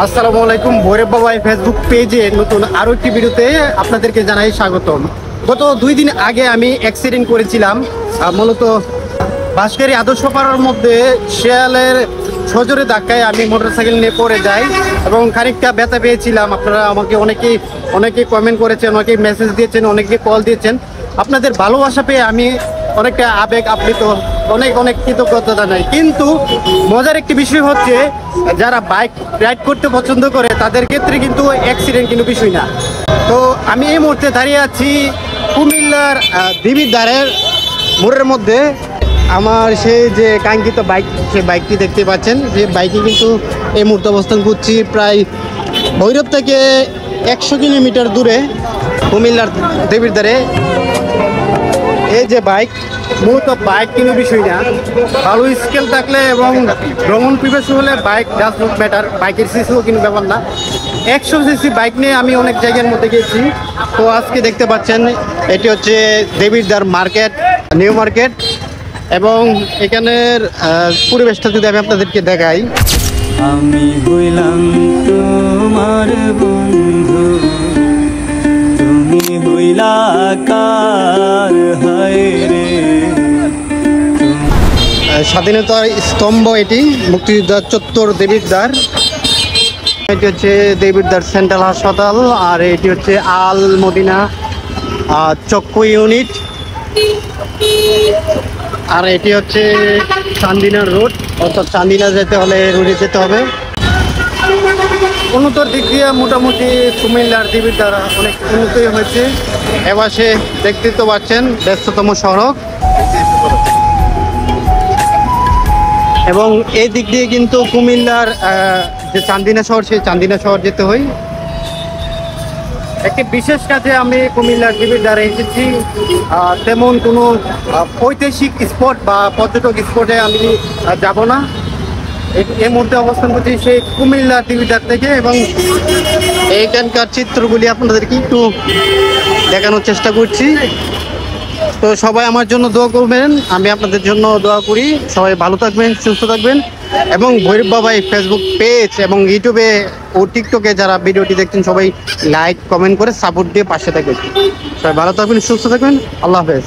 আসসালামু আলাইকুম। ভৈরব বাবাই ফেসবুক পেজে নতুন আরো একটি ভিডিওতে আপনাদেরকে জানাই স্বাগতম। গত 2 দিন আগে আমি অ্যাক্সিডেন্ট করেছিলাম, মূলত বাঁশখালী আদর্শ পাড়ার মধ্যে শেয়ালের সজোরে ধাক্কায় আমি মোটরসাইকেল নিয়ে পড়ে যাই এবং খানিকটা ব্যথা পেয়েছিলাম। আপনারা আমাকে অনেকেই কমেন্ট করেছেন, অনেকেই মেসেজ দিয়েছেন, অনেকে কল দিয়েছেন। আপনাদের ভালোবাসা পেয়ে আমি অনেকটা আবেগ আপ্লুত, অনেক কৃতজ্ঞতা জানাই। কিন্তু মজার একটি বিষয় হচ্ছে, যারা বাইক রাইড করতে পছন্দ করে তাদের ক্ষেত্রে কিন্তু অ্যাক্সিডেন্ট কিন্তু বিষয় না। তো আমি এই মুহূর্তে দাঁড়িয়ে আছি কুমিল্লার দেবিদ্বারের মোড়ের মধ্যে। আমার সেই যে কাঙ্ক্ষিত বাইক, সেই বাইকটি দেখতে পাচ্ছেন। যে বাইকে কিন্তু এই মুহূর্তে অবস্থান করছি প্রায় ভৈরব থেকে 100 কিলোমিটার দূরে কুমিল্লার দেবিদ্বারে। এই যে বাইক, মূলত বাইক কিন্তু বিষয় না, ভালো স্কেল থাকলে এবং ভ্রমণ পিপাসু হলে বাইক ডাজ নট ম্যাটার। বাইকের সিসিও কিন্তু ব্যাপার না। 100 সিসি বাইক নিয়ে আমি অনেক জায়গার মধ্যে গেছি। তো আজকে দেখতে পাচ্ছেন এটি হচ্ছে দেবিদ্বার মার্কেট, নিউ মার্কেট, এবং এখানের পরিবেশটা যদি আমি আপনাদেরকে দেখাই। আমি হইলাম তোমার বন্ধু, তুমি হইলা কার হায় রে। স্বাধীনতার স্তম্ভ এটি, মুক্তিযোদ্ধা চত্বর দেবিদ্বার। এটি হচ্ছে দেবিদ্বার সেন্ট্রাল হাসপাতাল, আর এটি হচ্ছে আল মদিনা চক্ষু ইউনিট, আর এটি হচ্ছে চান্দিনা রোড, অর্থাৎ চান্দিনা যেতে হলে রোডে যেতে হবে। উন্নতর দিক দিয়ে মোটামুটি কুমিল্লার দেবিদ্বার অনেক উন্নতই হয়েছে। এবার সে দেখতে তো পাচ্ছেন ব্যস্ততম সড়ক, এবং এই দিক দিয়ে কিন্তু কুমিল্লার যে চান্দিনা শহর, সেই চান্দিনা শহর যেতে হয়। একটি বিশেষ কাজে আমি কুমিল্লার দেবিদ্বারে এসেছি। তেমন কোনো ঐতিহাসিক স্পট বা পর্যটক স্পটে আমি যাব না। এর মধ্যে অবস্থান করছি সেই কুমিল্লার দেবিদ্বার থেকে, এবং এইখানকার চিত্রগুলি আপনাদেরকে একটু দেখানোর চেষ্টা করছি। তো সবাই আমার জন্য দোয়া করবেন, আমি আপনাদের জন্য দোয়া করি। সবাই ভালো থাকবেন, সুস্থ থাকবেন, এবং ভৈরব বাবাই ফেসবুক পেজ এবং ইউটিউবে ও টিকটকে যারা ভিডিওটি দেখছেন সবাই লাইক কমেন্ট করে সাপোর্ট দিয়ে পাশে থাকবেন। সবাই ভালো থাকবেন, সুস্থ থাকবেন। আল্লাহ হাফেজ।